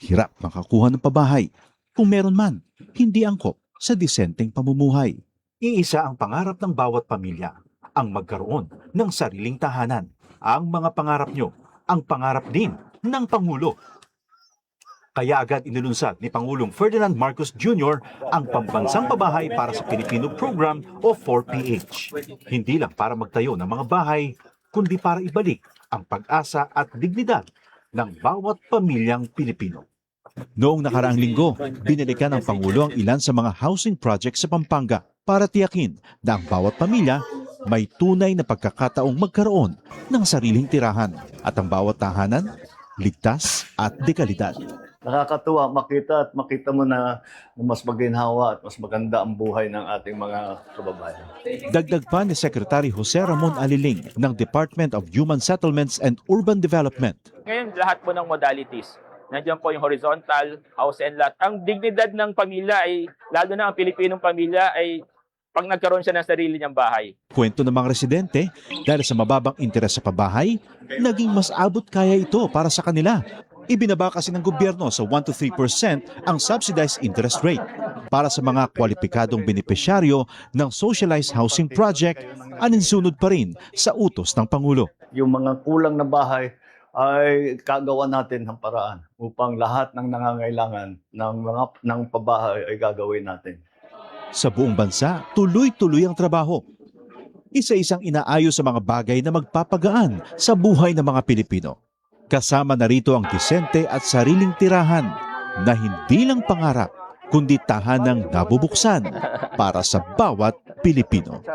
Hirap makakuha ng pabahay. Kung meron man, hindi angkop sa disenteng pamumuhay. Iisa ang pangarap ng bawat pamilya, ang magkaroon ng sariling tahanan. Ang mga pangarap nyo, ang pangarap din ng Pangulo. Kaya agad inilunsad ni Pangulong Ferdinand Marcos Jr. ang Pambansang Pabahay para sa Pilipino Program o 4PH. Hindi lang para magtayo ng mga bahay, kundi para ibalik ang pag-asa at dignidad ng bawat pamilyang Pilipino. Noong nakaraang linggo, binalikan ng Pangulo ang ilan sa mga housing projects sa Pampanga para tiyakin na ang bawat pamilya may tunay na pagkakataong magkaroon ng sariling tirahan at ang bawat tahanan ligtas at dekalidad. Nakakatuwa makita mo na mas maginhawa at mas maganda ang buhay ng ating mga kababayan. Dagdag pa ni Secretary Jose Ramon Aliling ng Department of Human Settlements and Urban Development. Ngayon, lahat po ng modalities. Nandiyan po yung horizontal, house and lot. Ang dignidad ng pamilya ay, lalo na ang Pilipinong pamilya, ay pag nagkaroon siya ng sarili niyang bahay. Kwento ng mga residente, dahil sa mababang interes sa pabahay, naging mas abot kaya ito para sa kanila. Ibinaba kasi ng gobyerno sa 1 to 3% ang subsidized interest rate para sa mga kwalipikadong benepisyaryo ng socialized housing project, aninsunod pa rin sa utos ng Pangulo. Yung mga kulang na bahay ay kagawa natin ng paraan upang lahat ng nangangailangan ng pabahay ay gagawin natin. Sa buong bansa, tuloy-tuloy ang trabaho. Isa-isang inaayos sa mga bagay na magpapagaan sa buhay ng mga Pilipino. Kasama na rito ang disente at sariling tirahan na hindi lang pangarap, kundi tahanang nabubuksan para sa bawat Pilipino.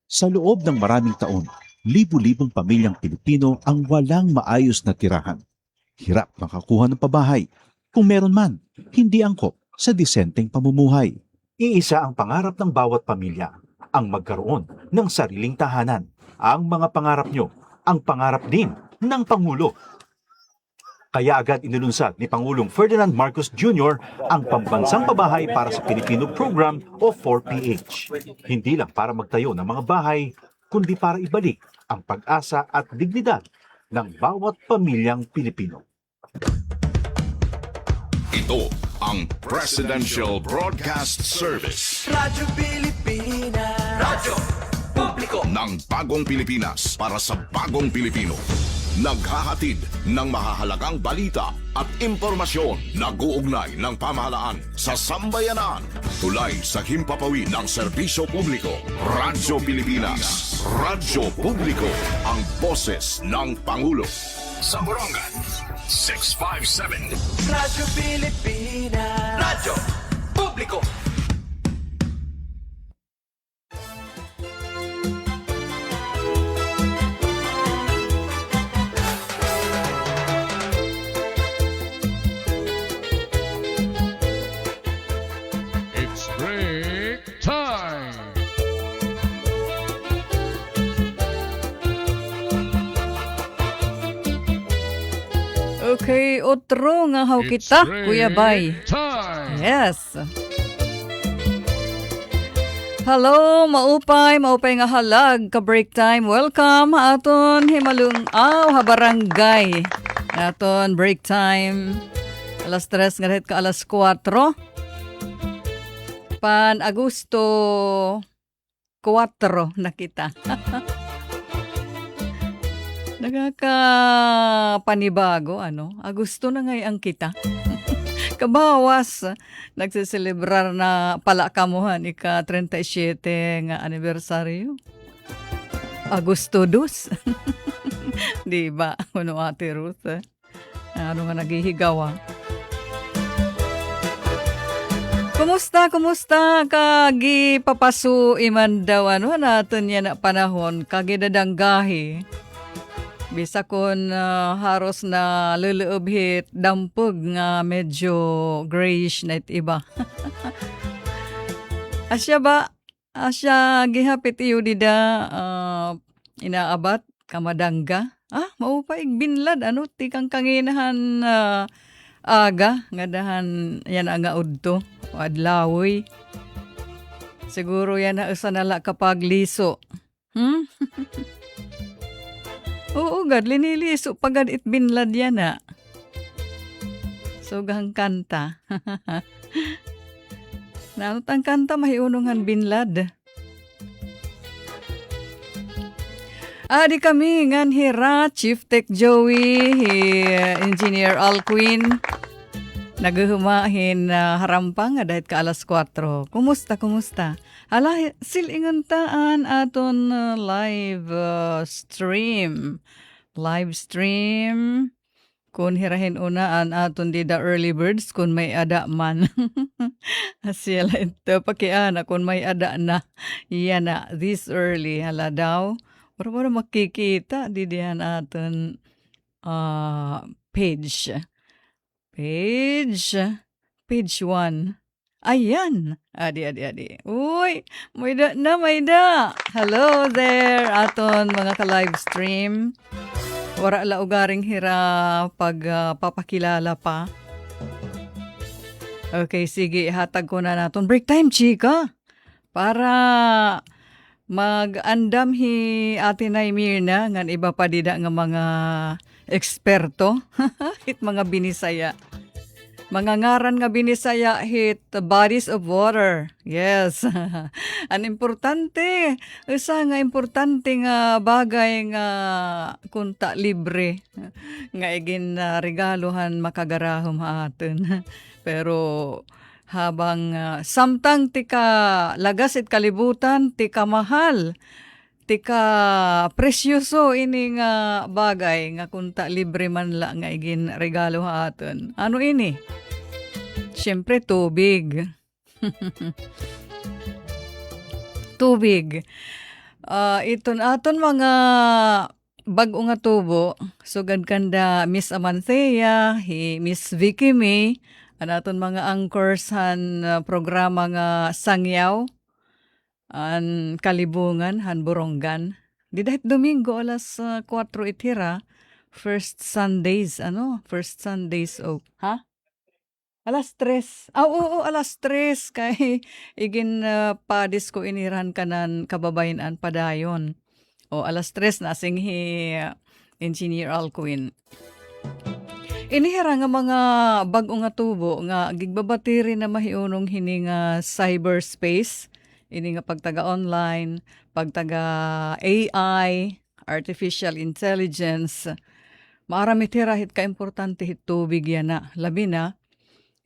Sa loob ng maraming taon, libu-libong pamilyang Pilipino ang walang maayos na tirahan. Hirap makakuha ng pabahay. Kung meron man, hindi angkop sa disenteng pamumuhay. Iisa ang pangarap ng bawat pamilya, ang magkaroon ng sariling tahanan. Ang mga pangarap nyo, ang pangarap din ng Pangulo. Kaya agad inilunsad ni Pangulong Ferdinand Marcos Jr. ang Pambansang Pabahay para sa Pilipino Program o 4PH. Hindi lang para magtayo ng mga bahay, kundi para ibalik ang pag-asa at dignidad ng bawat pamilyang Pilipino. Ito ang Presidential Broadcast Service. Radyo Pilipinas. Radyo Publiko Ng bagong Pilipinas para sa bagong Pilipino. Naghahatid ng mahahalagang balita at impormasyon na guugnay ng pamahalaan sa sambayanan. Tulay sa himpapawid ng serbisyo publiko. Radyo Pilipinas. Radyo Publiko. Ang boses ng Pangulo. Sa Borongan, 657. Radyo Pilipinas. Radyo Publiko. It's break time! Okay, otro nga haw kita, Kuya Bay. Time! Yes. Hello, maupay nga halag, ka-break time. Welcome, aton himalung habarangay. Aton break time. Alas 3 nga ka alas 4. Pan Agosto 4 na kita. Nagkakapanibago, Agosto na ngayon kita. Kabawas, nagsiselebrar na pala kamuhan ika-37 nga anibersaryo. Agosto 2. Di ba? Ano Ate Ruth? Ano nga naghihigawa? Kumusta? Kagi papasu iman daw natin yan na panahon kagidadanggahi. Bisa kon haros na luloob hit dampog nga medyo grayish na iba. Asya gihapit iyo dida inaabat kamadangga. Maupaig binlad tikang kanginahan aga nga dahan yan nga udto o adlawoy. Siguro yan na usanala kapag liso. Oo, gad liniliso pagad it binlad yan na. Sugang kanta. Nanot ang kanta mahiunungan binlad. Adi kami ngan hira Chief Tech Joey, Engineer Alquin. Nagahumahin harampang dahil ka alas 4. Kumusta? Hala, silingantaan aton live stream. Live stream. Kung hirahin unaan aton di the early birds kung may ada man. Asila ito pakiana kung may ada na. Yan na, this early. Hala daw. Para makikita di diyan aton page. Page 1. Ayan. Adi. Uy, may da. Hello there, aton mga ka-live stream. Wara la ugaring hira pag papakilala pa. Okay, sige, ihatag ko na naton. Break time, chika. Para mag-andam hi Ate Mirna ngan iba pa dida nga mga eksperto hit mga binisaya. Mga ngaran nga binisaya hit bodies of water. Yes. An importante. Isa nga importante nga bagay nga kunta libre. Nga igin regaluhan makagarahom atin. Pero habang samtang tika lagas it kalibutan, tika mahal. Tika presyoso ini nga bagay nga kunta libre man la nga igin regalo aton. Ano ini? Siyempre tubig. Tubig. Iton aton mga bag-o nga tubo. Sugad kanda Miss Amanthea, Miss Vicky May, anaton mga anchors han programa nga Sangyaw. An kalibungan, han Borongan. Di dahit Domingo, alas 4 itira. First Sundays of, Alas 3. Oo, alas 3. Kay igin padis ko iniran kanan kababayan padayon. O alas 3 na singhi Engineer Alcuin. Inihira nga mga bag-o nga tubo nga gigbabatiri na mahiunong hini nga cyberspace. Ini nga pagtaga online, pagtaga AI, artificial intelligence. Marami tirahit ka importante hit tubig yan na. Labi na,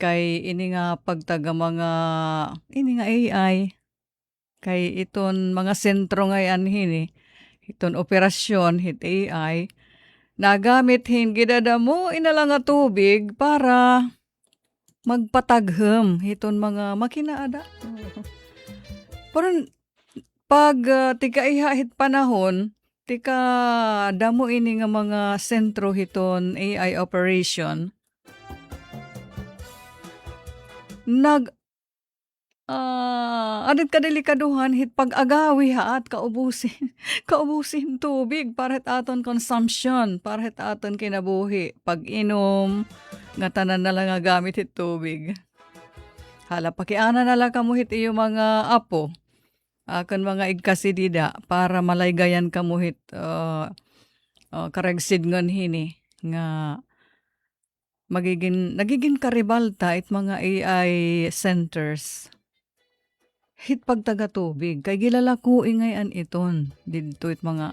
kay ini nga pagtaga mga, ini nga AI. Kay iton mga sentro nga yan hini, iton operasyon hit AI. Nagamit hin gidadamo inala nga tubig para magpataghem iton mga makinaada. Pero pag tika ihahit panahon, tika damo ini nga mga sentro hiton AI operation, adit kadelikaduhan hit pag-agawi at kaubusin tubig para hit aton consumption, para hit aton kinabuhi, pag-inom, nga tanan na lang nga gamit hit tubig. Hala, pakiana na lang kamuhit iyo mga apo. Akan mga igkasidida para malaygayan kamuhit karagsid ngon hini. Nga nagiging karibalta it mga AI centers. Hit pagtaga tubig. Kay gilalako ingayan iton. Dito it mga,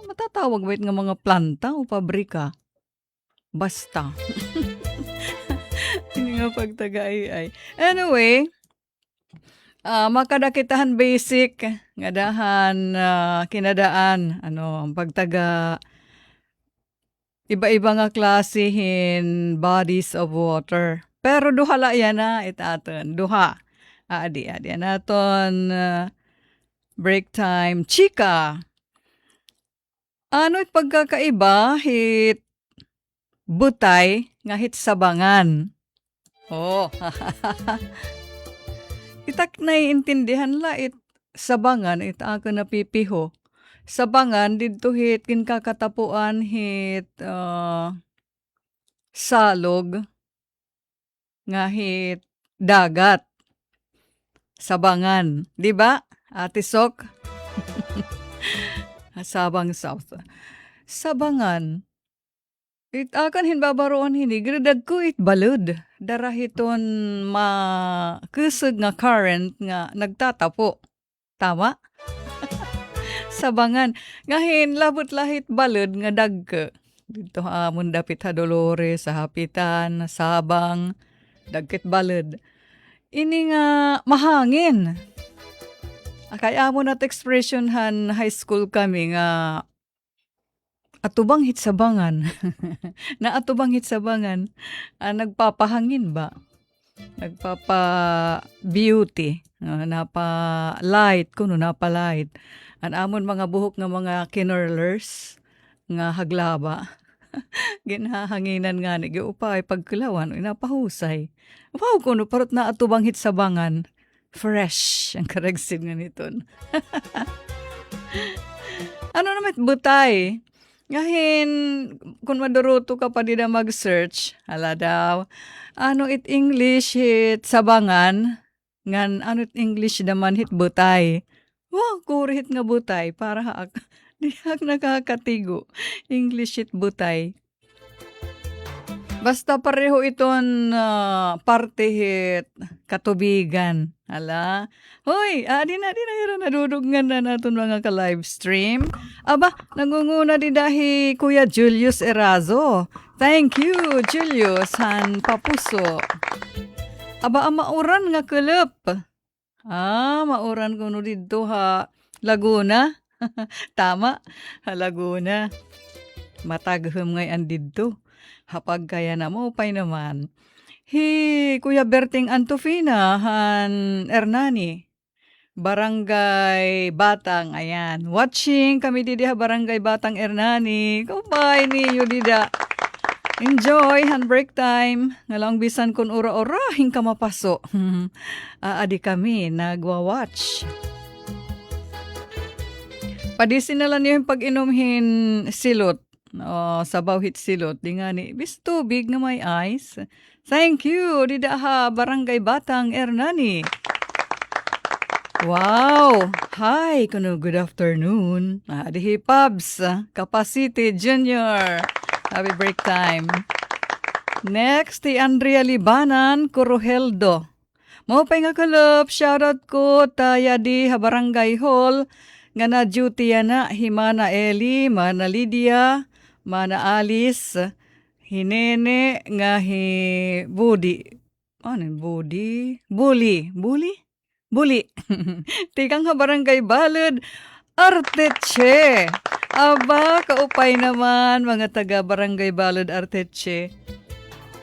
matatawag ba it nga mga planta o pabrika? Basta. Hindi nga pagtaga AI. Anyway, makadakitahan basic nga dahan kinadaan ang pagtaga iba-iba nga klasihin bodies of water. Pero duhala yan na itaton. Duha. Adi naton break time. Chika. Ano it pagkakaiba hit butay nga hit sabangan. Oh. Itak naiintindihan la it sabangan it ako napipiho. Sabangan didto hit kinkakatapuan hit salog nga hit dagat. Sabangan, di ba? Ate Sok? Sabang South. Sabangan. It akan hinbabaroan hini, gradag ko it balod. Darahiton kusog nga current nga nagtatapo. Tama? Sabangan. Ngahin, labot lahit balod nga dagke. Dito amon dapit ha Dolores, sa Hapitan, Sabang, dagkit balod. Ini nga mahangin. Kaya amon at expression han high school kami nga atubang hitsabangan. Na atubang hitsabangan, nagpapahangin ba? Nagpapa-beauty. Napa-light, kuno napa-light. An amon mga buhok nga mga kinorlers, nga haglaba. Ginhahanginan nga ni giupay pagkulawan, inapahusay. Wow, kuno parot na atubang hitsabangan. Fresh ang karagsin nga niton. Ano naman butay? Ngahin, kung maduruto ka pa din na mag-search, hala daw, ano it English hit sabangan, ngan ano it English naman hit butay. Wow, kurihit nga butay, para haak, di haak nakakatigo. English hit butay. Basta pareho iton parte hit katubigan. Hala. Hoy, di na nadudugnan na naton mga ka-live stream. Aba, nangunguna di dahi Kuya Julius Erazo. Thank you, Julius, han papuso. Aba, mauran nga kulop. Mauran kuno dito ha. Laguna. Tama, ha Laguna. Matagham ngayon dito. Hapag kaya na mo, pay naman. Kuya Berting Antofina, han Hernani. Barangay Batang, ayan. Watching kami didi ha Barangay Batang Hernani. Kubay niyo dida. Enjoy, han break time. Ngalang bisan kun ura-ura, hingka mapaso. Adi kami, nagwa-watch. Padisin na lang yung pag-inumhin silot. Sabaw hit silot. Di nga ni, bis tubig nga may ice. Thank you, dida ha Barangay Batang Hernani. Wow! Hi, kuno good afternoon. Dihi Pubs, Capacity Junior. Happy break time. Next, ti Andrea Libanan, Coroheldo. Maupay nga kalop, shoutout ko, taya di ha Barangay Hall, nga na duty na, Himana Eli, Mana Lydia, Mana Alice, Hinene, nga Budi. Ano yung Budi? Buli. Tikang ha Barangay Balod, Arteche. Aba, kaupay naman, mga taga Barangay Balod, Arteche.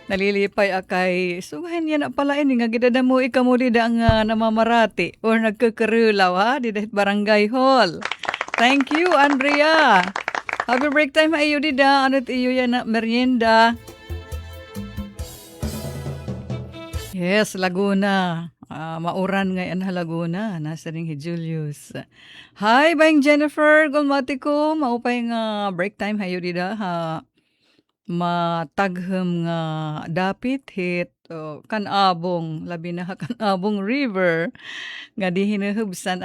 Nalilipay akay, sugahin yan na pala ini nga gidadamo ikamo dida nga namamarati or nagkakarulaw ha, dida Barangay Hall. Thank you, Andrea. Happy break time ha iyo dida, ano't iyo yan na merienda. Yes, Laguna. Mauran ngayon ha Laguna. Nasa ring Julius. Hi, Bayang Jennifer. Gulmati ko. Maupay nga break time ha iyo dida ha. Mataghem nga dapit hit kanabong labi na kanabong river nga di hinahubsan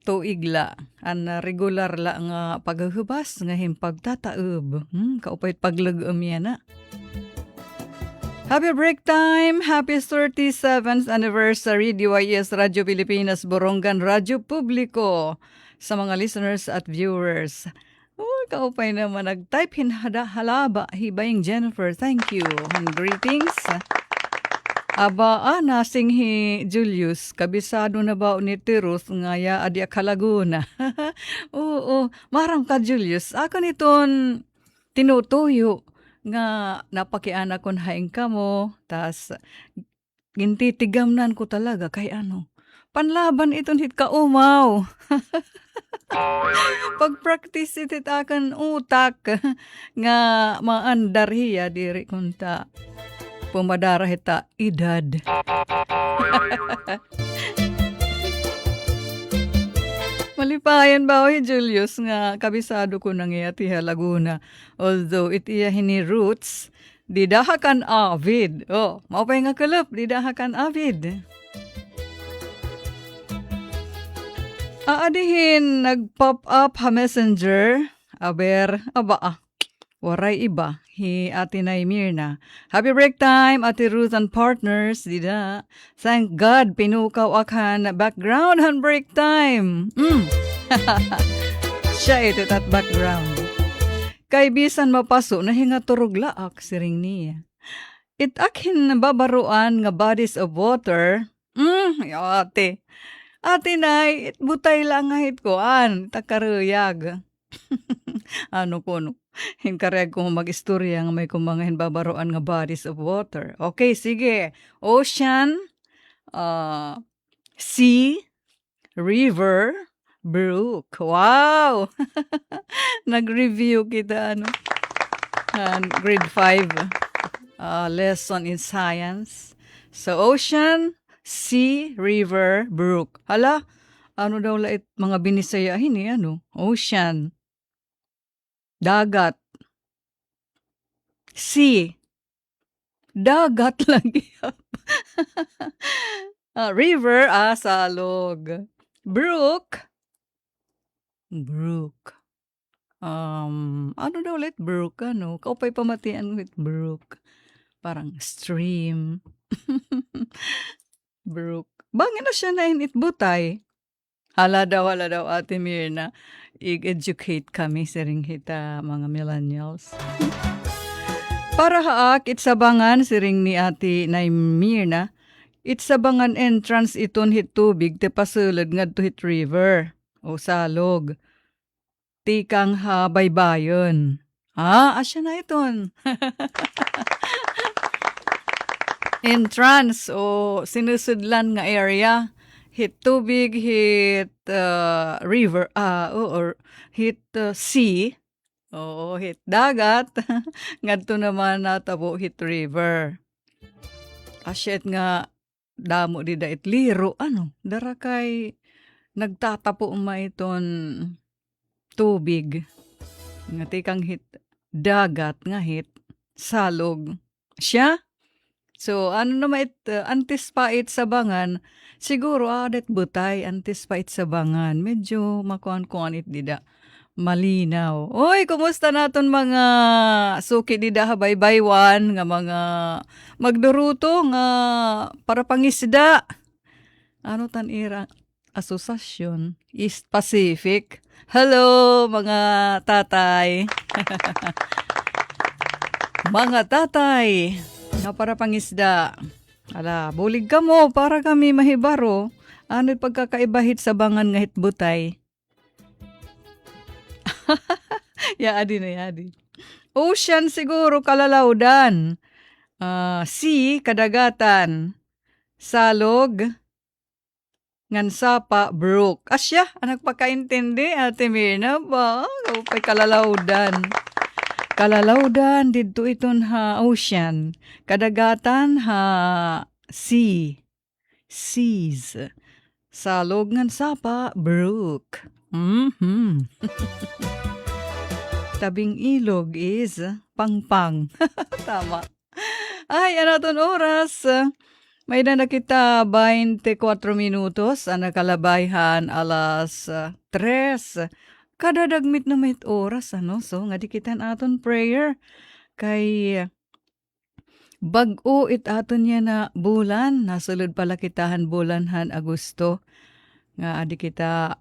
tuigla an regular la nga paghubas nga himpagtataob kaupay paglagom yan na. Happy break time! Happy 37th anniversary DYS Radio Pilipinas Borongan Radio Publico sa mga listeners at viewers. Kaupay naman nag-type halaba hibayang Jennifer. Thank you. And greetings. Aba, nasing Julius. Kabisado na ba ni Tirus nga ya adi Kalaguna. Oo, marang ka Julius. Ako niton tinutuyo nga napakiana kon haing ka mo. Tas gintitigamnan ko talaga kay panlaban iton hit ka umaw. Pag-practice itit akan utak nga maandar hiya diri kunta pumadara hita edad. Malipayan ba Julius nga kabisado ko nang iyati Laguna. Although it iya hini roots, didahakan avid. Maupay nga kalap, didahakan avid. Aadihin, nag-pop up ha messenger. Aber, waray iba. Ate Nay Mirna. Happy break time, Ate Ruth and partners. Dida. Thank God, pinukaw akan background han break time. Siya ito at background. Kay bisan mapaso na hingaturog laak siring niya. It akin babaruan nga bodies of water. Ate. Ate Nay, it butay lang nga hitkoan. Takaruyag. Ano ko no? Hinkareg ko mag-istorya nga may kumangahin babaroan nga bodies of water. Okay, sige. Ocean, sea, river, brook. Wow! Nag-review kita, grade 5 lesson in science. So, ocean, sea, river, brook. Hala, ano daw lait mga binisayahin ocean, dagat, sea, dagat lagi. River, salog. Brook, ano daw ulit brook, kaupay pamatian with brook. Parang stream. Brook. Bangin na siya na init butay. Hala daw, Ate Mirna. I-educate kami siring hita mga millennials. Para haak, itsabangan siring ni Ate Nay Mirna. Itsabangan entrance iton hit tubig te pasulod ngadto hit river o salog. Tikang ha baybayon. Asya na iton. Entrance o sinusudlan nga area. Hit tubig, hit river, or hit sea, hit dagat, ngadto naman natabo hit river. Asyet nga, damo di dait liro, dara kay nagtatapo iton tubig. Nga tikang hit dagat, nga hit salog. Siya? So, naman antes pa sabangan, siguro adet butay, antes pa sabangan. Medyo makuan-kuan dida. Malinaw. Oy, kumusta naton mga suki dida habaybaywan, nga mga magduruto nga para pangisda. Tan ira? Asosasyon East Pacific. Hello, mga tatay. Mga tatay. Na para pangisda. Ala, bulig ka mo para kami mahibaro. Ano'y pagkakaibahit sa bangan nga hitbutay? Yaadi. Ocean siguro kalalawdan. Sea, kadagatan. Salog, ngansapa, brook. Asya, anak pagkaintindi, Ate Mirna ba? Upay kalalawdan. Kalalawdan, dito iton ha ocean. Kadagatan ha sea. Seas. Salog ngan sapa, brook. Tabing ilog is pangpang. Tama. Ay, ton oras. May na kita 24 minutos. Kalabayhan alas 3. Kadadagmit na may oras, So, nga di kita aton prayer. Kay bag-o aton niya na bulan. Nasulod pala kitahan bulanhan Agosto. Nga adi kita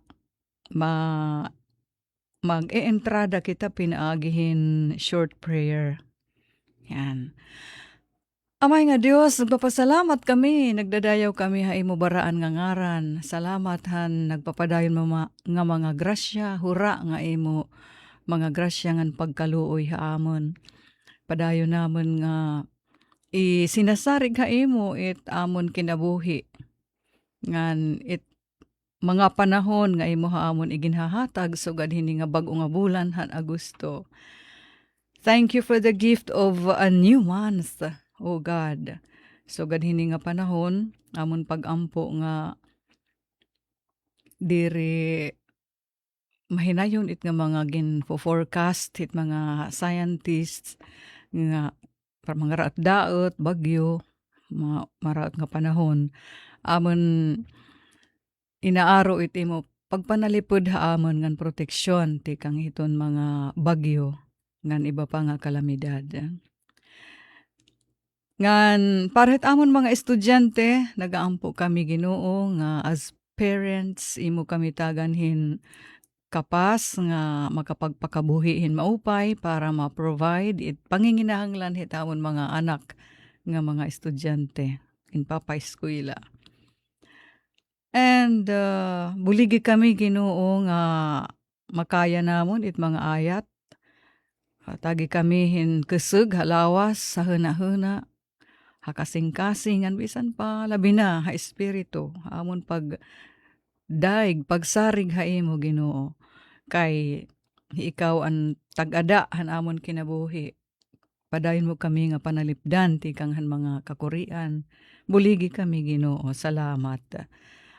mag-e-entrada kita pinaagihin short prayer. Yan. Amay nga Diyos, nagpapasalamat kami, nagdadayaw kami imo baraan nga ngaran. Salamat han, nagpapadayon nga mga grasya, hura nga imo mga grasya nga pagkaluoy haamon. Padayon namon nga sinasarig imo amon kinabuhi. Ngan mga panahon nga imo haamon iginhahatag sugad hindi nga bag-o nga bulan han Agosto. Thank you for the gift of a new month. Oh God, so hindi nga panahon, amon pag-ampo nga diri mahinayon nga mga forecast mga scientists nga para mga raat daot, bagyo, mga maraot nga panahon. Amon inaaro imo pagpanalipod haamon ngan proteksyon ti kang hiton mga bagyo ngan iba pa nga kalamidad. Ngan paret amon mga estudyante, nagaampo kami Ginoo nga as parents imo kami taganhin kapas nga makapagpakabuhihin maupay para ma-provide it panginginahanglan hitamon mga anak nga mga estudyante in papaeskwela. And buligi kami Ginoo nga makaya namon it mga ayat. Tagi kami hin keseg halawas sa huna-huna hakasing-kasing bisan pa labi na ha espiritu amon pag daig pagsarig ha imo Ginoo kay ikaw ang tagada han amon kinabuhi padayon mo kami nga panalipdan ti kang han mga kakurian buligi kami Ginoo salamat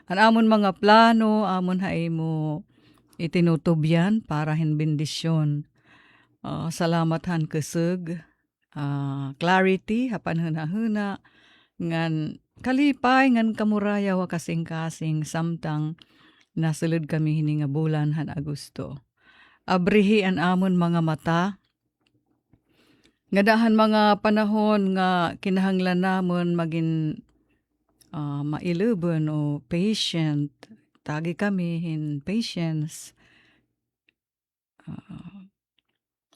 an amon mga plano amon ha imo itinutubyan para hin bendisyon salamat han keseg clarity hapan huna-huna ngan kalipay ngan kamurayaw kasing-kasing samtang nasulod kami hini nga bulan han Agosto. Abrihi an amon mga mata ngadahan mga panahon nga kinahanglan namon maging mailubon o patient tagi kami hin patience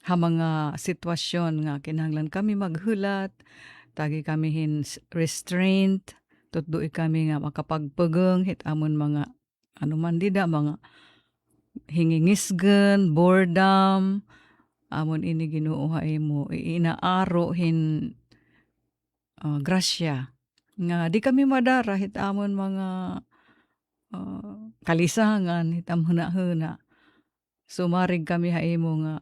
ha mga sitwasyon nga kinahanglan kami maghulat, tagi kami hin restraint, tutduy kami nga makapagpageng hit amon mga anuman dida mga hingingisgen, boredom, amon ini Ginoo ha imo inaaro hin grasya nga di kami madara hit amon mga kalisangan hit huna-huna. Sumarig kami ha imo nga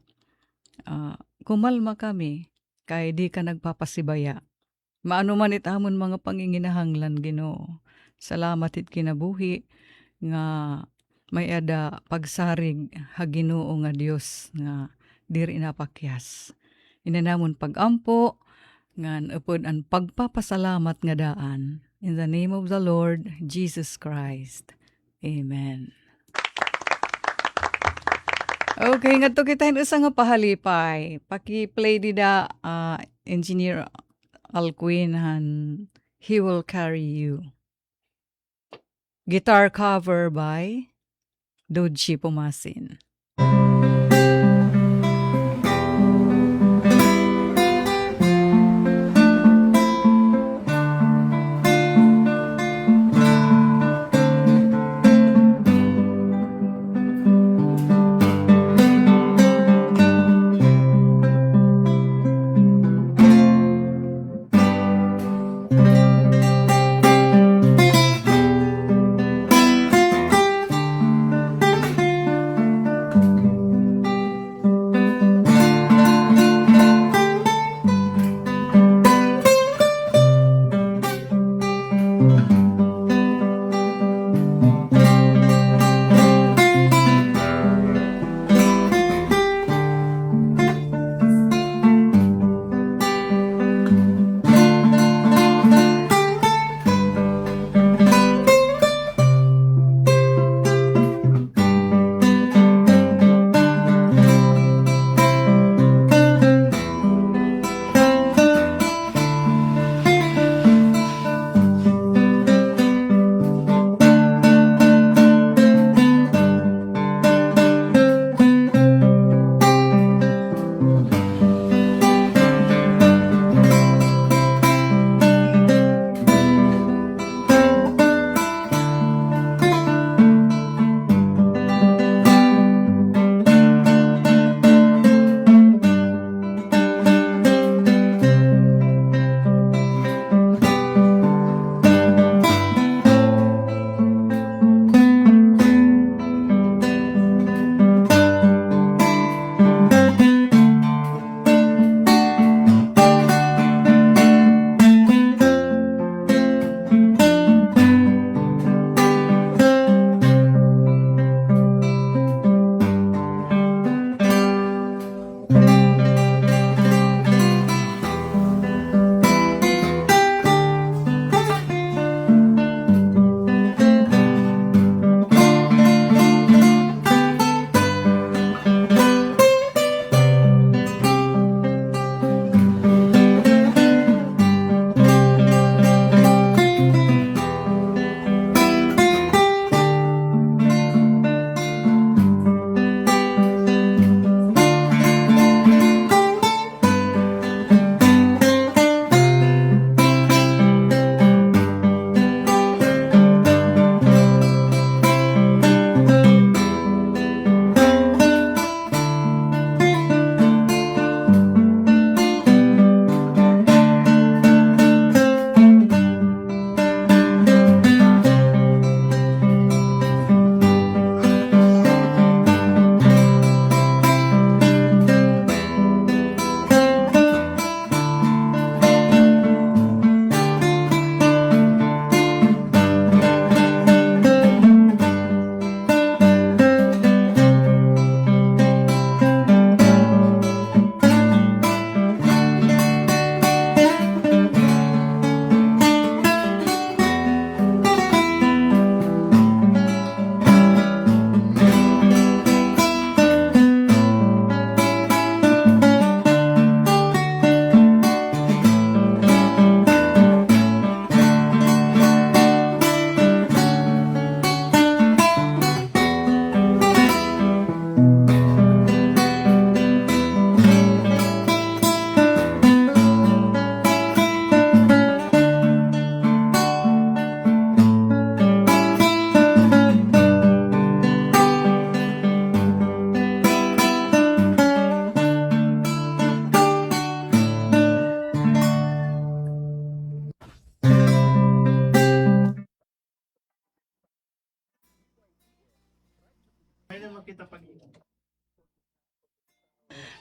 kumalma kami kay di ka nagpapasibaya. Maano man itamon mga panginginahanglan Ginoo. Salamat it kinabuhi nga may ada pagsarig ha Ginoo nga Dios nga diri napakyas. Inanamon pagampo ngan upod ang pagpapasalamat nga daan. In the name of the Lord Jesus Christ. Amen. Okay, nga to kita isa nga pahalipay. Paki-play dida Engineer Alcuin han He Will Carry You. Guitar cover by Dodji Pumasin.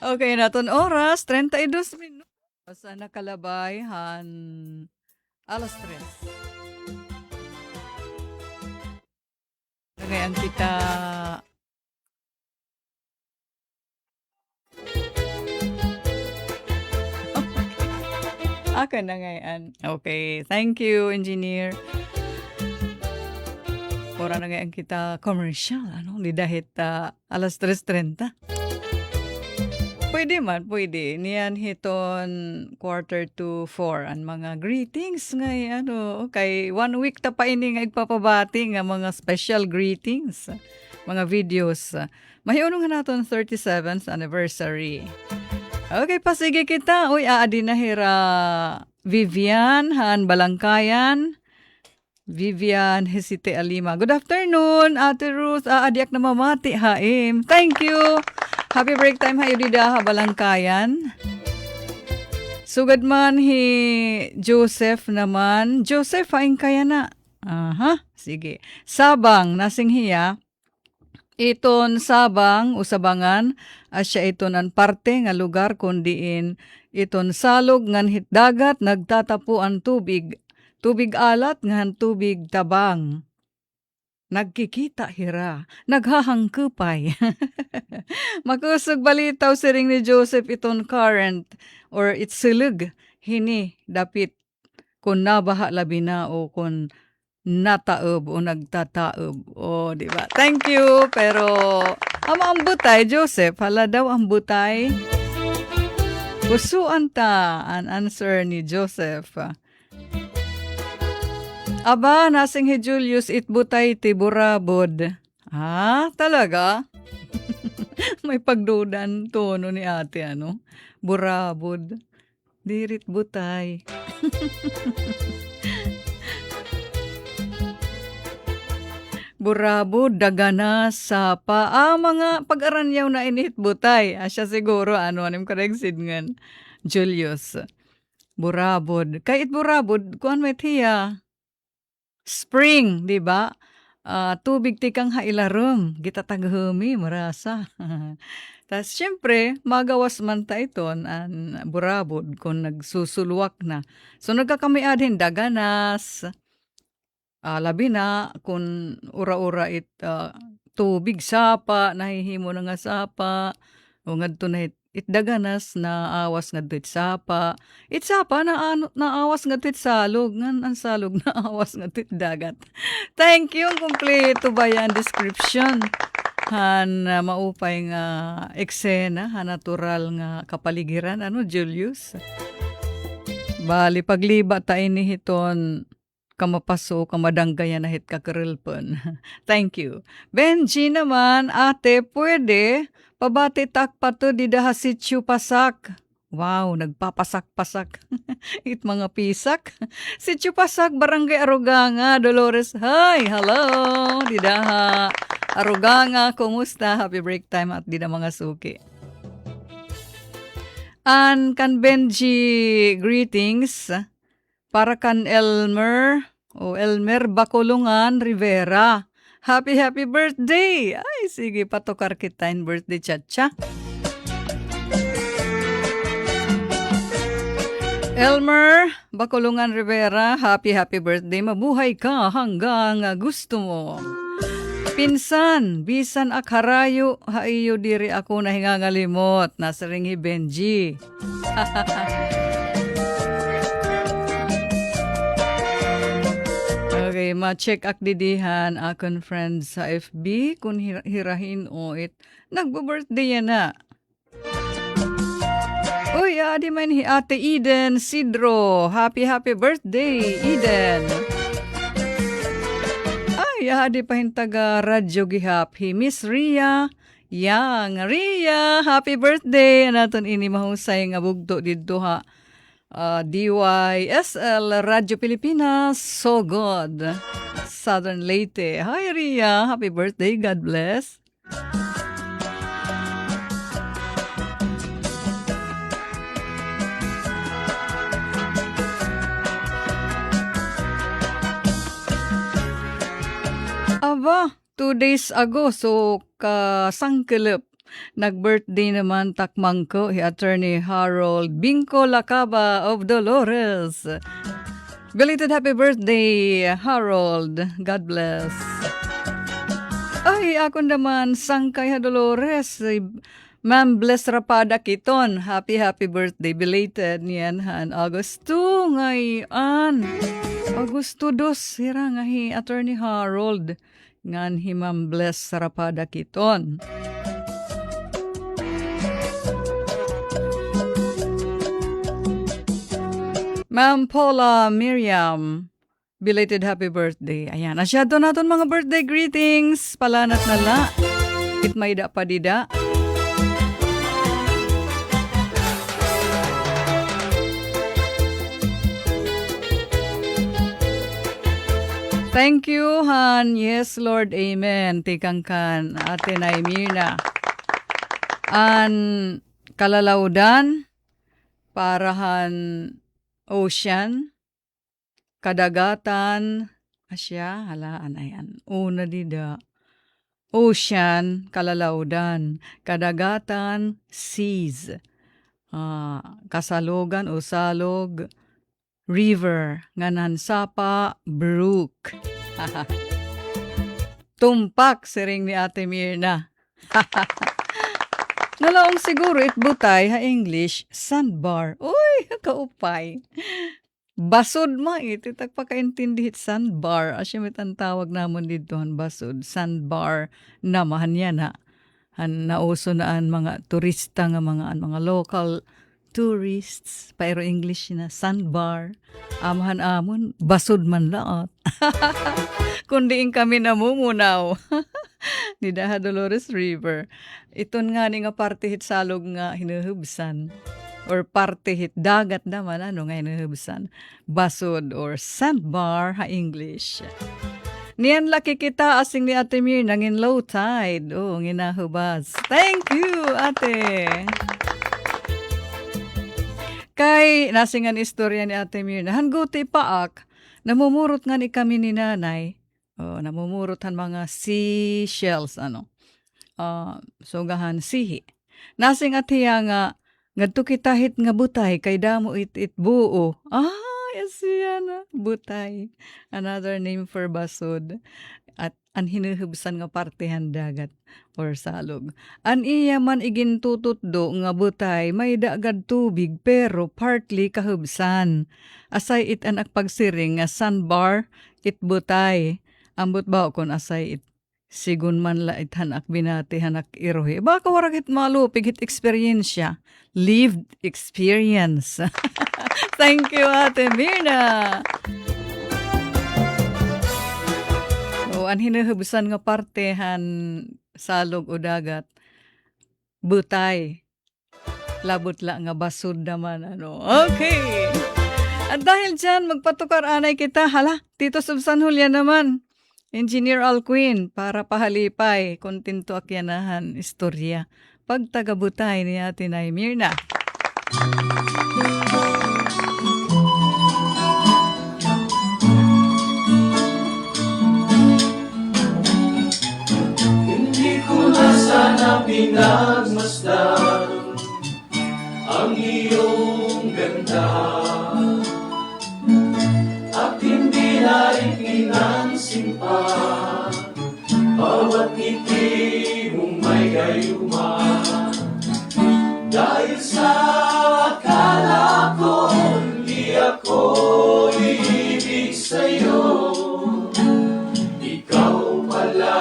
Okay, naton oras, 32 minutos. Sa nakalabay, alas 3. Ngayon kita Ako na ngayon. Okay, thank you, engineer. Ora na ngayon kita commercial, di dahit alas 3:30. Pwede man, pwede. Niyan hiton 3:45 ang mga greetings ngay kay 1 week ta pa ini nga igpapabati nga mga special greetings, mga videos. Mahiuno nga naton 37th anniversary. Okay, pasige kita. Uy, aadi na hira Vivian Han Balangkayan. Vivian Hesite Alima. Good afternoon, Ate Ruth. Adiak na mamati, haim. Thank you. Happy break time, hayo dida, Balangkayan. Sugad man Joseph naman. Joseph, haing kaya na. Aha, sige. Sabang, nasing hiya. Iton Sabang, Usabangan, asya iton ang parte nga lugar kundiin iton salog ngan hitdagat nagtatapo ang tubig. Tubig alat ngan tubig tabang. Nagkikita hira, naghahangkupay. Makusog balitaw siring ni Joseph iton current or itsilug hini dapit kung nabaha labi na o kung nataob o nagtataob. O, di ba? Thank you. Pero, ang butay, Joseph, hala daw ang butay. Kusuan ta ang answer ni Joseph. Aba, nasing hi Julius, itbutay ti burabod. Talaga? May pagdudan tono ni ate, Burabod. Dirit butay. Burabod, daganas, sapa. Mga pag-aranyaw na init butay. Siya siguro, anim karegsid ngan. Julius. Burabod. Kahit burabod, kuan may tiya. Spring, di ba? Tubig tikang hailarum. Kita taghumi, marasa. Tas, syempre, magawas man ta iton ang burabod kung nagsusuluwak na. So, nagkakamiadhin daganas, labi na kung ura-ura tubig sapa, nahihimo na nga sapa, o ngadto na itdaganas na awas ngadto it sapa. It sapa na awas ngadto it salog, ngan ang salog na awas ngadto it dagat. Thank you, kompleto ba yan description? Maupay nga eksena, natural nga kapaligiran, Julius? Bali, pagliba ta ini hiton kamapaso, kamadanggayan na hit kakarelpon. Thank you. Benji naman, ate, pwede pabati takpa to di daha sityo pasak. Wow, nagpapasak-pasak. It mga pisak. Sityo pasak, Barangay Aruganga, Dolores. Hi, hello. Di daha Aruganga, kumusta? Happy break time at di na mga suki. An kan Benji, greetings. Para kan Elmer Bacolungan Rivera. Happy birthday! Ay, sige, patukar kita in birthday chat-cha. Elmer Bacolungan Rivera, happy birthday. Mabuhay ka hanggang gusto mo. Pinsan, bisan akarayo, haiyo diri ako na hingangalimot. Nasa ringhi Benji. Okay, ma-check akdidihan akon friends sa FB kung hirahin o nagbo-birthday yan na. Uy, adi man hi Ate Eden Sidro. Happy birthday, Eden. Ay, adi pa hintaga radyo gihap hi Miss Ria Yang. Ria, happy birthday. Naton ini mahusay nga bugto didto ha. DYSL Radio Pilipinas, so good. Southern Leyte. Hi, Ria. Happy birthday. God bless. Aba, 2 days ago, so kasangkelep. Nag-birthday naman takmang ko si Attorney Harold Binco Lacaba of Dolores. Belated happy birthday, Harold. God bless. Ay, ako naman, sangkay ha Dolores. Ma'am Bless Rapada Kiton. Happy birthday. Belated niyan han. Agosto ngayon. Agosto 2. Sira nga hi Attorney Harold. Ngan hi Ma'am Bless Rapada Kiton. Ma'am Paula Miriam, belated happy birthday. Ayan, asyado naton mga birthday greetings. Palanat na la. Itmayda pa dida. Thank you, Han. Yes, Lord. Amen. Tikang kan. Ate Naimina. An kalalaudan. Parahan ocean, kadagatan, asya, halaan ayan. Una dida. Ocean, kalalaudan, kadagatan, seas. Kasalugan o salog, river, nganan sapa, brook. Tumpak, siring ni Ate Mirna. Nalaong siguro itbutay ha English, sandbar. Uy, kaupay. Basod ma iti tagpakaintindihit sandbar. Asya mit ang tawag namon dito han basod. Sandbar namahan yan ha. Han nauso na ang mga turista nga mga local tourists. Pero English na sandbar. Amahan amon, basod man laot. Kundiin kami namumunaw. Ni Daha Dolores River. Iton nga ni nga partihit salog nga hinuhubsan. Or partihit dagat naman ano nga hinuhubsan. Basod or sandbar ha English. Niyan laki kita asing ni Ate Mir nangin low tide. Oh, nginahubas. Thank you, Ate. Kay nasingan istorya ni Ate Mir na hangguti paak. Namumurot nga ni kami ni nanay. Oh, namumurutan mga seashells sugahan sihi. Nasing atiya nga ngadto kitahit nga butay kay damo it buo. Yes yan butay. Another name for basod. At an hinuhubsan nga partihan dagat or salog. An iya man igintututdo nga butay may dagad tubig pero partly kahubsan. Asay it an akpagsiring nga sandbar it butay. Ambot ba kon asay it sigun man la it hanak binati hanak irohe. Baka warakit malupig it experience. Lived experience. Thank you, Ate Mirna. So, ang hinuhubusan nga partehan salog o dagat, butay. Labot la nga basod naman. Okay. At dahil dyan, magpatukar anay kita. Hala, Tito Subsan Julian naman. Engineer Alquin, para pahalipay, kontinto akyanahan, istorya. Pagtagabutay ni Ate Nay Mirna. Hindi ko na sana pinagmasdan ang iyong ganda at hindi na rin pinansin pa bawat ngiti mong may gayuma dahil sa akala ko hindi ako iibig sa'yo. Ikaw pala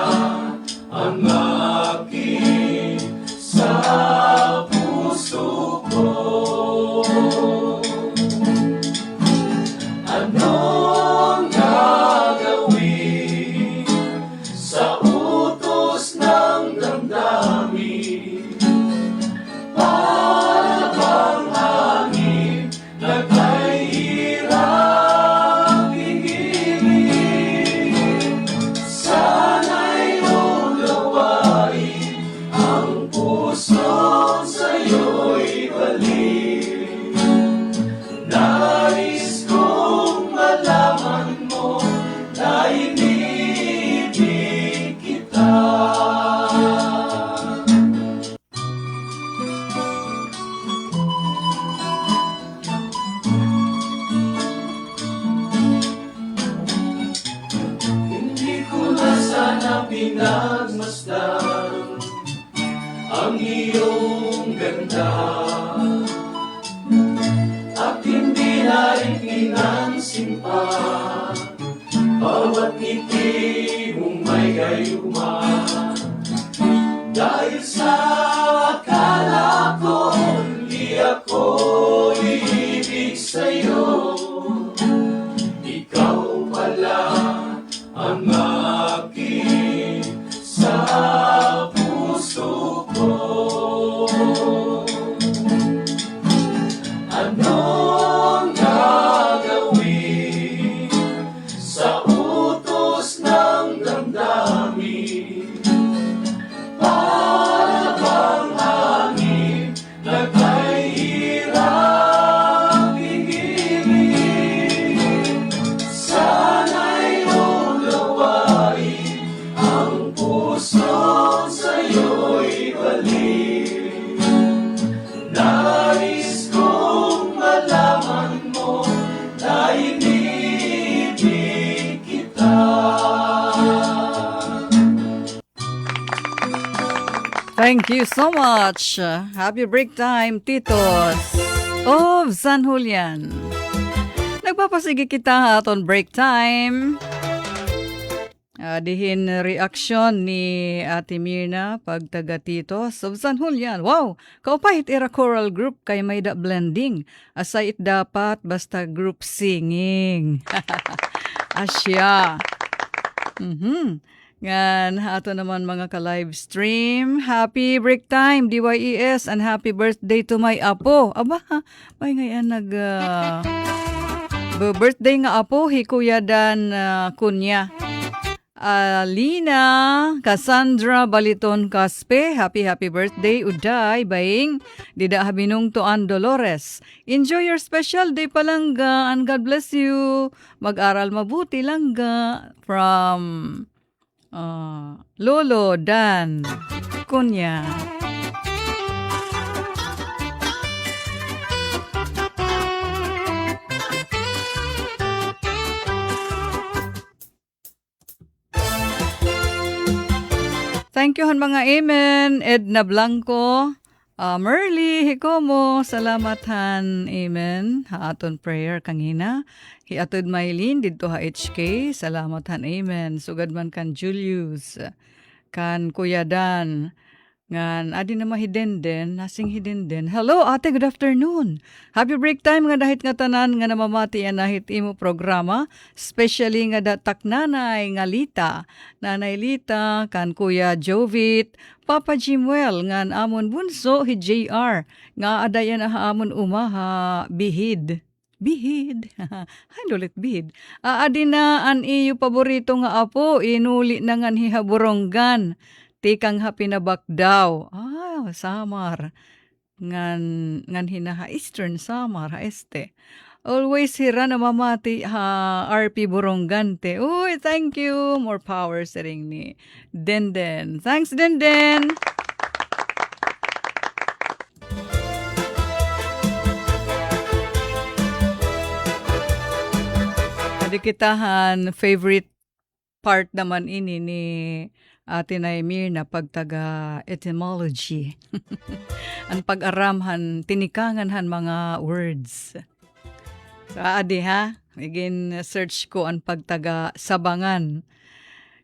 ang akin sa puso ko. Anong gagawin sa utos ng damdamin? Para bang hangin na kay hirap higilin? Sana'y lugawain ang puso sa'yo'y balik. at hindi na rin pinansin pa. Bawat ngiti mong may gayuma, dahil sa akala ko di ako ibig sa'yo. Ikaw pala ang aking sa puso ko. Anong gagawin sa utos ng damdamin? Para bang hangin na kay hirap pigilin? Sana'y unawain ang puso sa'yo'y balik. Nais kong malaman mo na inibig kita. Thank you so much. Happy break time, Titos of San Julian. Nagpapasige kita aton break time. Dihin reaksyon ni Ate Mirna pag taga Titos of San Julian. Wow! Kaupahit era choral group kay may da blending. Asay it dapat basta group singing. Asya. Ngan, ato naman mga ka-live stream. Happy break time, DYES, and happy birthday to my apo. Aba, may ngayon birthday nga apo, Hikuya Dan Kunya. Alina Cassandra Baliton Caspe, happy birthday. Uday, Baing, Dida Habinong Tuan Dolores. Enjoy your special day palangga, and God bless you. Mag-aral mabuti langga. From Lolo Dan Kunya. Thank you han mga amen. Edna Blanco, Merly Hikomo, salamat han, amen. Haaton prayer kangina. Hiatod Maylin dito ha HK, salamat han, amen. Sugad man kan Julius, kan Kuya Dan, ngan adi na mahidenden, nasing hidenden. Hello ate, good afternoon. Happy break time nga dahit nga tanan nga namamati yan nahit imo programa, especially nga datak nanay nga Lita, nanay Lita, kan Kuya Jovit, Papa Jimuel, ngan amon bunso hi JR, nga adayan amon umaha bihid. Bihid. Hay lulit bihid. Adi na an iyo paborito nga apo, inuli na ngan hihaburonggan. Tikang hapinabak daw. Samar. Ngan hinaha Eastern Samar, ha este. Always hira na mamati ha RP Burongante. Uy, thank you. More power sa ring ni Denden. Thanks, Denden. Kadikitahan, favorite part naman ini ni Ate Naimir na pagtaga etymology. Ang pag-aramhan, tinikangan han mga words. So, adi ha, again, search ko ang pagtaga sabangan.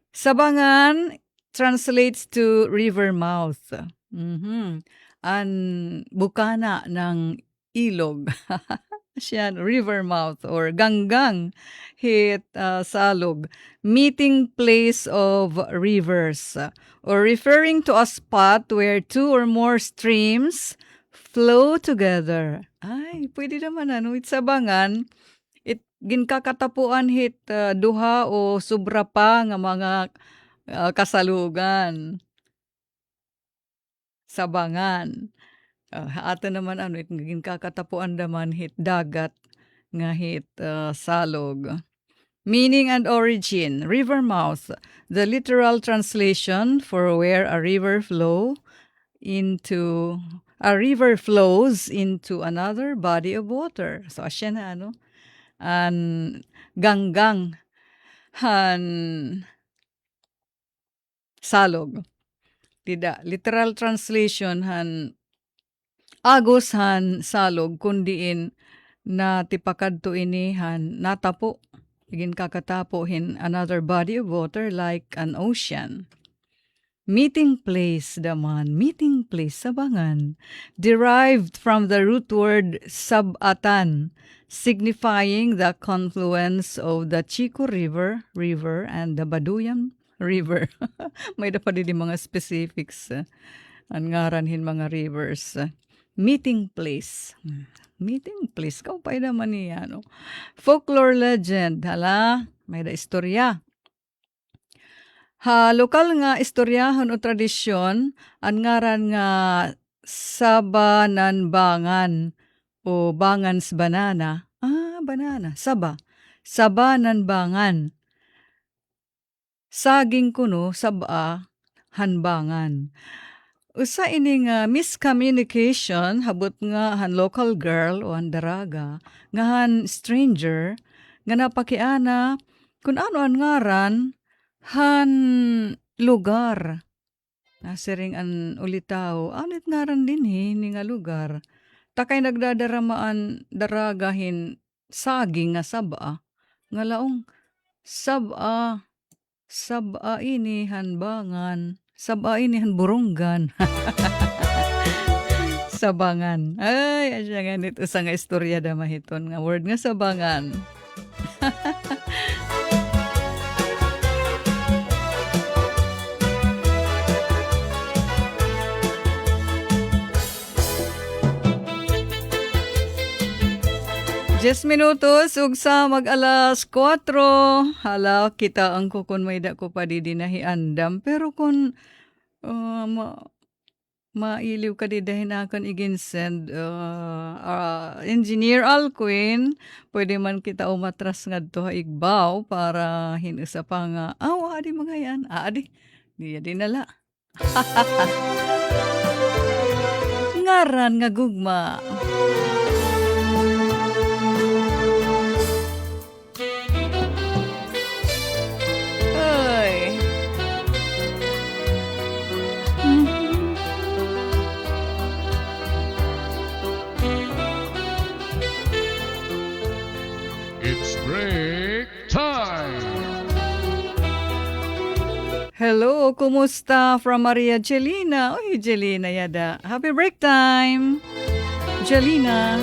Sabangan translates to river mouth. Ang bukana ng ilog. Siyan, river mouth or ganggang hit salog, meeting place of rivers, or referring to a spot where two or more streams flow together. Ay, pwede naman ano, sabangan, ginkakatapuan hit duha o sobra pa nga mga kasalugan. Sabangan. Ato naman ano, naging kakatapuan naman hit dagat nga hit salog. Meaning and origin, river mouth, the literal translation for where a river flows into another body of water. So asya na ano, an ganggang han salog. Tida, literal translation han agos han salog kundiin na tipakadto inihan natapo igin kakatapo hin another body of water like an ocean. Meeting place daman, meeting place sabangan, derived from the root word sabatan, signifying the confluence of the Chico River, and the Baduyan River. May dapat din mga specifics. Ang ngaranhin mga rivers. Meeting place. Meeting place. Kaupay naman niya, no? Folklore legend. Hala, may da istorya. Lokal nga istoryahan o tradisyon, ang ngaran nga Sabananbangan o Bangans Banana. Banana. Sabananbangan. Saging kuno, saba, hanbangan. Usa ini nga miscommunication, habot nga han local girl o han daraga, nga han stranger, nga napakiana, kung ano ang ngaran, han lugar. Nasiring an ulitaw, anit ngaran din ni nga lugar. Takay nagdadaramaan daragahin saging nga saba. Nga laong saba ini hanbangan. Saba ini han burunggan. Sabangan. Ay, asya nga nito sa nga istorya da mahiton nga word nga sabangan. Just minutos, ug sa mag-alas 4. Hala, kita ang kukun may da ko pa di dinahiandam. Pero kung mailiw ka di dahin akan iginsend Engineer Alcuin, pwede man kita umatras nga to igbaw para hinusa pa nga, adi mga yan. Adi, di nala. Ngaran nga gugma. It's break time. Hello, kumusta? From Maria Jelina. Oy, Jelina yada. Happy break time. Jelina.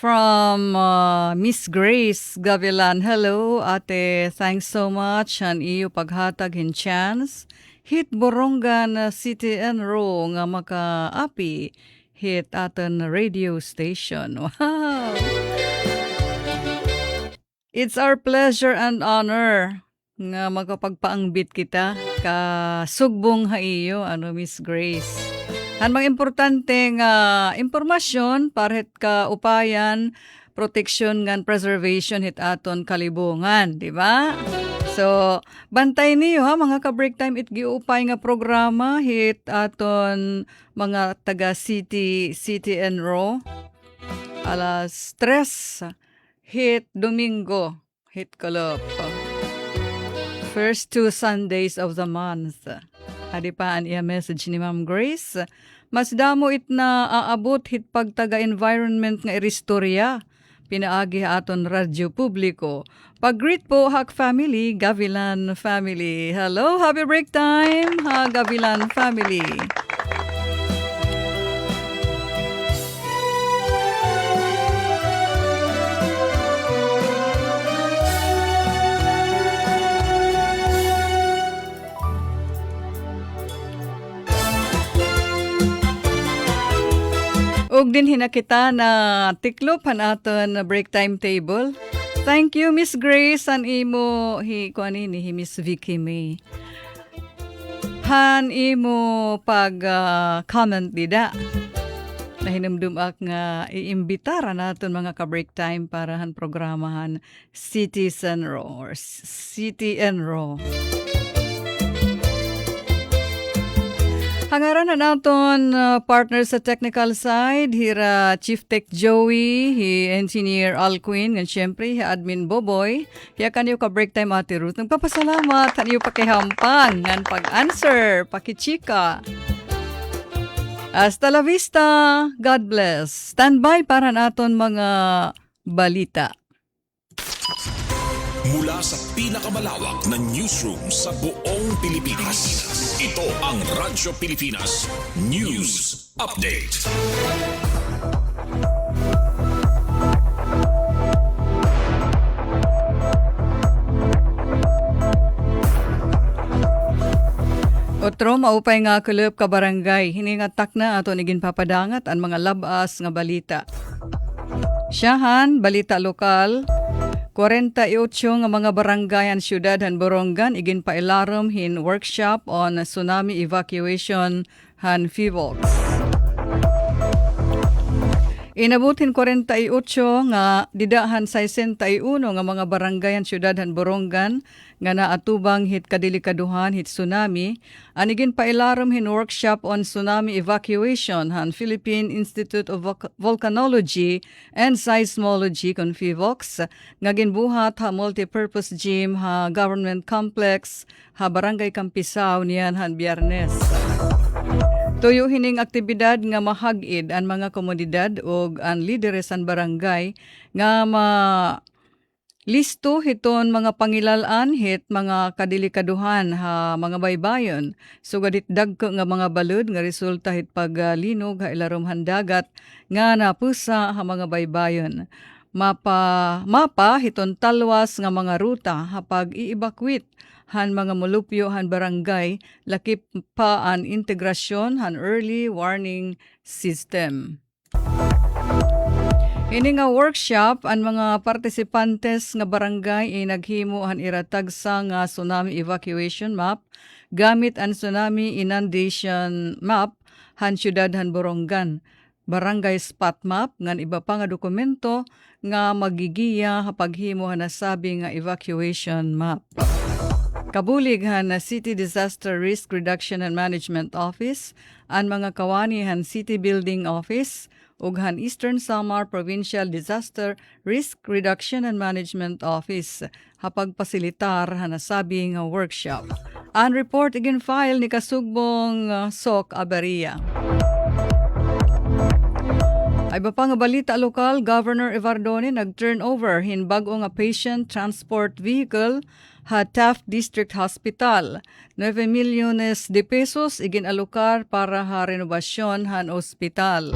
from Miss Grace Gavilan. Hello, ate. Thanks so much. Han iyo paghatag hin chance. Hit Borongan City and Ro nga makaapi. Hit aton radio station. Wow! It's our pleasure and honor nga magkapagpaangbit kita ka sugbong haiyo, Miss Grace. Han mga importante nga impormasyon paret ka upayan, protection ngan preservation hit aton kalibungan, di ba? So, bantay niyo ha mga ka-break time it giupay nga programa hit aton mga taga City and Ro. Alas 3 hit Domingo hit Kalop. First 2 Sundays of the month. Adi pa an iya message ni Ma'am Grace. Mas damo it na aabot hit pagtaga environment nga iristorya. Pinaagi aton radyo publiko. Pag-greet po Hak family, Gavilan family. Hello, happy break time, ha Gavilan family. Ug din hinakita na tiklop han aton break time table. Thank you Miss Grace an imo hi Miss Vicky May. Han imo pag comment dida. Nahinumdumak nga iimbitara naton mga ka-break time para han programahan Citizen Raw or City and Raw. Hangaran na naton partner sa technical side, hira Chief Tech Joey, hi Engineer Alquin, and syempre, hi Admin Boboy. Kaya kanyo ka-break time Ate Ruth. Nagpapasalamat, kanyo pakihampang, ngan pag-answer, pakichika. Hasta la vista, God bless. Standby para naton mga balita. Mula sa pinakamalawak na newsroom sa buong Pilipinas. Ito ang Radyo Pilipinas News Update. Otro, maupay nga kulop ka barangay. Hiningatak na ato niging papadangat ang mga labas nga balita. Siyahan, balita lokal. 48 nga mga barangay ang syudad han Borongan igin pailarom hin workshop on tsunami evacuation han FIVOLCS. Inabutin 48 nga didahan 61 nga mga barangay ang syudad han Borongan nga naatubang hit kadelikaduhan hit tsunami anigin pailarom hin workshop on tsunami evacuation han Philippine Institute of Volcanology and Seismology kon FIVOLCS nga ginbuhat ha multipurpose gym ha government complex ha barangay Campisaw niyan han Biyernes. Tuyo hining aktibidad nga mahag-id ang mga komunidad ug ang lideres ang barangay nga listo hiton mga pangilalan hit mga kadelikaduhan ha mga baybayon. Sugadit dagko nga mga balud nga resulta hit paglinog ha ilarom handagat nga napusa ha mga baybayon. Mapa hiton talwas nga mga ruta ha pag-i-evacuate han mga mulupyo han barangay lakip pa an integrasyon han early warning system. Ini nga workshop ang mga partisipantes nga barangay ay naghimo han iratag sa nga tsunami evacuation map gamit ang tsunami inundation map han syudad han Borongan, barangay spot map ngan iba pa nga dokumento nga magigiya ha paghimo han nasabi nga evacuation map. Kabulig han City Disaster Risk Reduction and Management Office, ang mga kawani han City Building Office, ug han Eastern Samar Provincial Disaster Risk Reduction and Management Office, hapagpasilitar han nasabi nga workshop. Ang report igin file ni Kasugbong Sok Abaria. Ay ba pa nga balita lokal, Governor Evardone nag-turn over hin bag-o nga patient transport vehicle ha Taft District Hospital. 9 milyones de pesos igin alokar para ha renovasyon han ospital.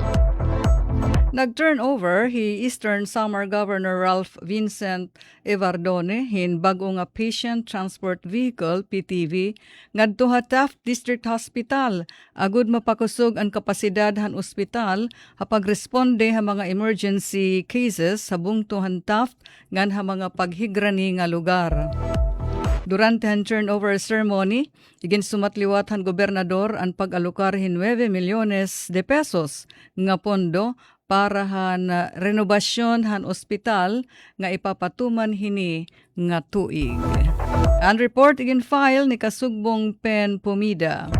Nag-turnover hi Eastern Samar Governor Ralph Vincent Evardone hin bago nga Patient Transport Vehicle PTV ngadto ha Taft District Hospital agud mapakusog ang kapasidad han ospital hapag responde ha mga emergency cases sa bungtuhan Taft ngan ha mga paghigrani nga lugar. Durante ang turnover ceremony, igin sumatliwat han gobernador ang pag-alokar hin 9 milyones de pesos nga pondo para han renovasyon han ospital nga ipapatuman hini nga tuig. Ang report igin file ni Kasugbong Pen Pumida.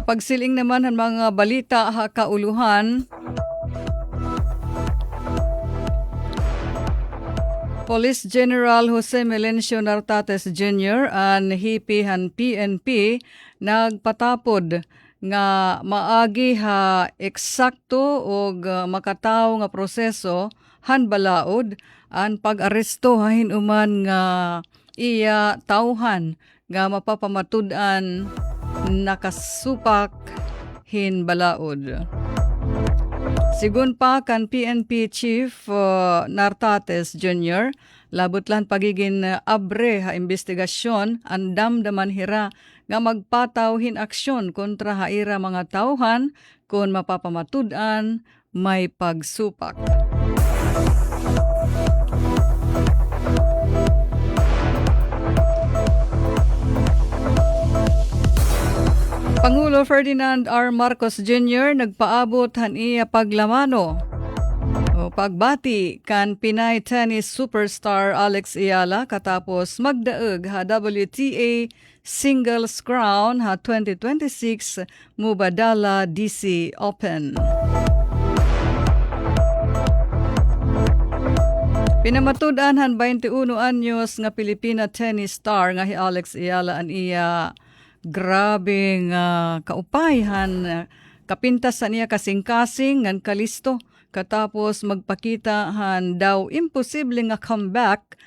Pagsiling naman ang mga balita ha kauluhan, Police General Jose Melencio Nartates Jr. and hipihan PNP nagpatapod nga maagi ha eksakto og makataw nga proseso han balaod ang pag-aresto ha hinuman nga iya tawhan nga mapapamatud-an nakasupak hin balaod. Sigun pa kan PNP Chief Nartates Jr., labot lan pagiging abre ha investigasyon ang damdaman hira nga magpataw hin aksyon kontra haira mga tauhan kung mapapamatud-an may pagsupak. Pangulo Ferdinand R. Marcos Jr. nagpaabot han iya paglamano o pagbati kan Pinay tennis superstar Alex Ayala katapos magdaeg ha WTA Singles Crown ha 2026 Mubadala DC Open. Pinamatud-an han 21 anyos nga Pilipina tennis star nga hi Alex Ayala an iya grabing kaupayhan kapintas sa niya kasing-kasing ngan kalisto katapos magpakita han daw imposible nga comeback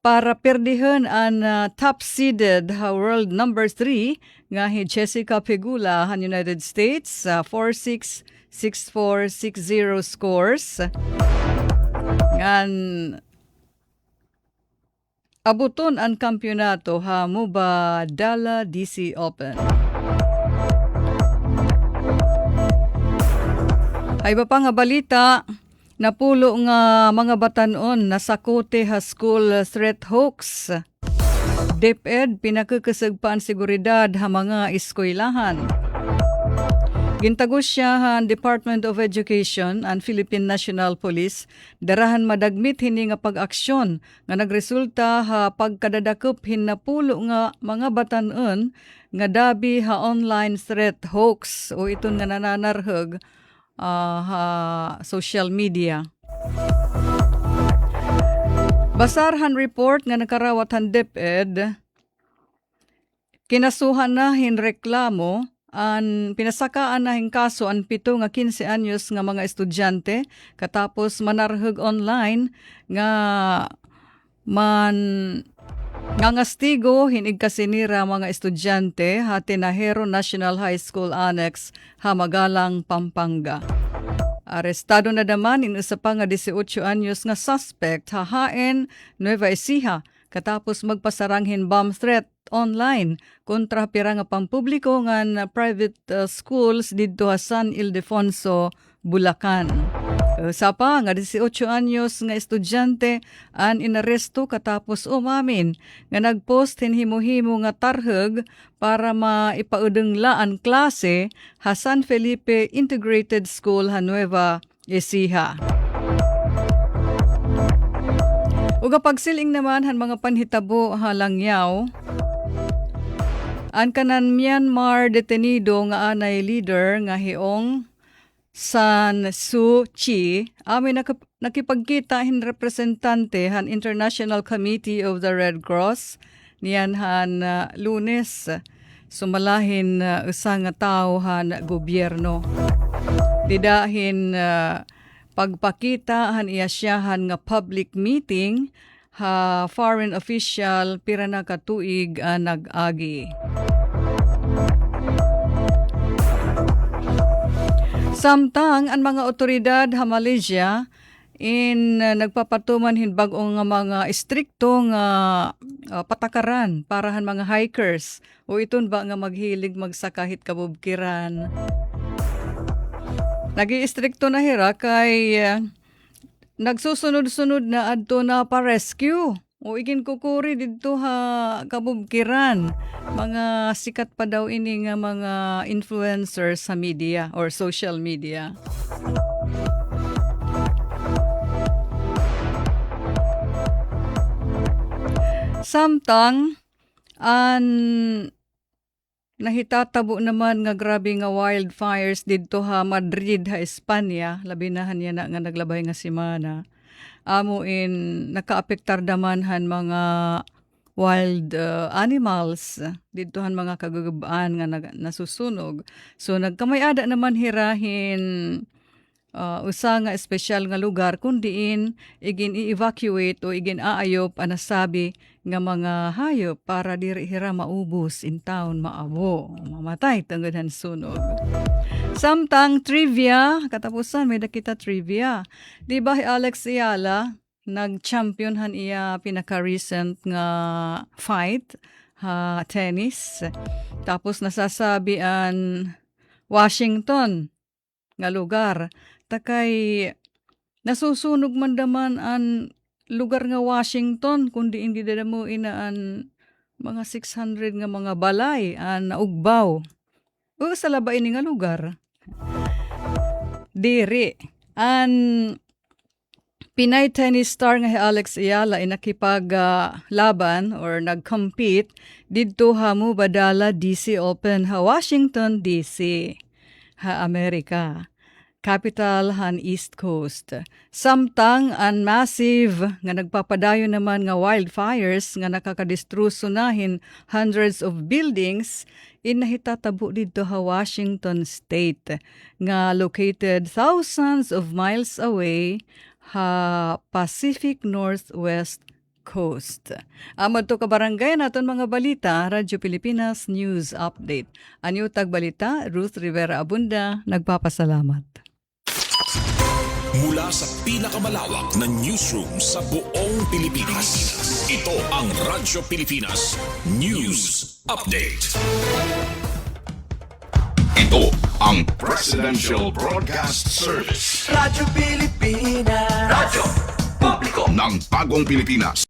para perdihan ang top-seeded world number 3 nga hi Jessica Pegula han United States 4-6, 6-4, 6-0 scores. Ngan abuton ang kampyonato ha Mubadala DC Open. Ay ba pa nga balita, napulo nga mga batanon na sakote ha school threat hoax. DepEd pinakakasag pa ang seguridad ha mga eskwelahan. Gintagos siya han Department of Education and Philippine National Police darahan madagmit hini nga pag-aksyon nga nagresulta ha pagkadadakop hin napulo nga mga batanon nga dabi ha online threat hoax o iton nga nananarhag ha social media. Basarhan report nga nakarawat han DepEd kinasuhan na hin reklamo an pinasakaan na hing kaso an 7 nga 15 anyos nga mga estudyante katapos manarhag online nga ngastigo hinig kasinira mga estudyante ha Tinahero National High School Annex Hamagalang, Pampanga. Arestado na daman in usa pa nga 18 anyos nga suspect hahaen Nueva Ecija katapos magpasaranghin bomb threat online kontra pira nga pampubliko ngan private schools didto San Ildefonso, Bulacan. Sa pa nga 18 anyos nga estudyante an inaresto katapos umamin nga nagpost hinhimo-himo nga tarhag para maipaudengla ang klase ha San Felipe Integrated School ha Nueva Ecija. Uga pagsiling naman han mga panhitabo ha Langyaw. Ang kanan Myanmar detenido nga anay leader nga hiong San Suu Kyi amin nakipagkita hin representante han International Committee of the Red Cross niyan han Lunes sumalahin usa nga tawo han gobyerno. Didahin pagpakita han iyasyahan nga public meeting ha foreign official pira na katuig nag-agi. Samtang ang mga otoridad sa Malaysia nagpapatuman hinbag-o nga mga istriktong patakaran para han mga hikers o iton ba nga maghilig magsakahit kabubkiran. Nag-iistrikto na hira kay nagsusunod-sunod na adto na pa-rescue o ikinkukuri dito ha kabubkiran. Mga sikat pa daw ini nga mga influencers sa media or social media. Samtang nahitatabo naman nga grabe nga wildfires didto ha Madrid ha Espanya, labi na han yan nga naglabay nga semana. Nakaapektar daman han mga wild animals didto han mga kagugubaan nga nasusunog. So nagkamayada naman hirahin usa nga espesyal nga lugar kung diin igin i-evacuate o igin aayop anasabi nga mga hayop para diri hira maubos in town maabo mamatay tungod han sunog. Samtang trivia katapusan may nakita trivia. Di ba Alex Ayala nag-champion han iya pinaka-recent nga fight tennis. Tapos nasasabi an Washington nga lugar takay nasusunog man daman an lugar nga Washington kundi hindi mo inaan mga 600 nga mga balay an naugbaw. O sa labay ini nga lugar. Diri an Pinay tennis star nga si Alex Ayala ay nakipag-laban or nag-compete didto ha Mubadala DC Open ha Washington DC ha Amerika. Capital han East Coast. Samtang an massive nga nagpapadayo naman nga wildfires nga nakakadestrusunahin hundreds of buildings nahitatabo dito ha Washington State nga located thousands of miles away ha Pacific Northwest Coast. Amad to kabarangay naton mga balita, Radyo Pilipinas News Update. Anyo tagbalita, Ruth Rivera Abunda, nagpapasalamat. Mula sa pinakamalawak na newsroom sa buong Pilipinas, ito ang Radyo Pilipinas News Update. Ito ang Presidential Broadcast Service. Radyo Pilipinas. Radyo Publiko ng Bagong Pilipinas.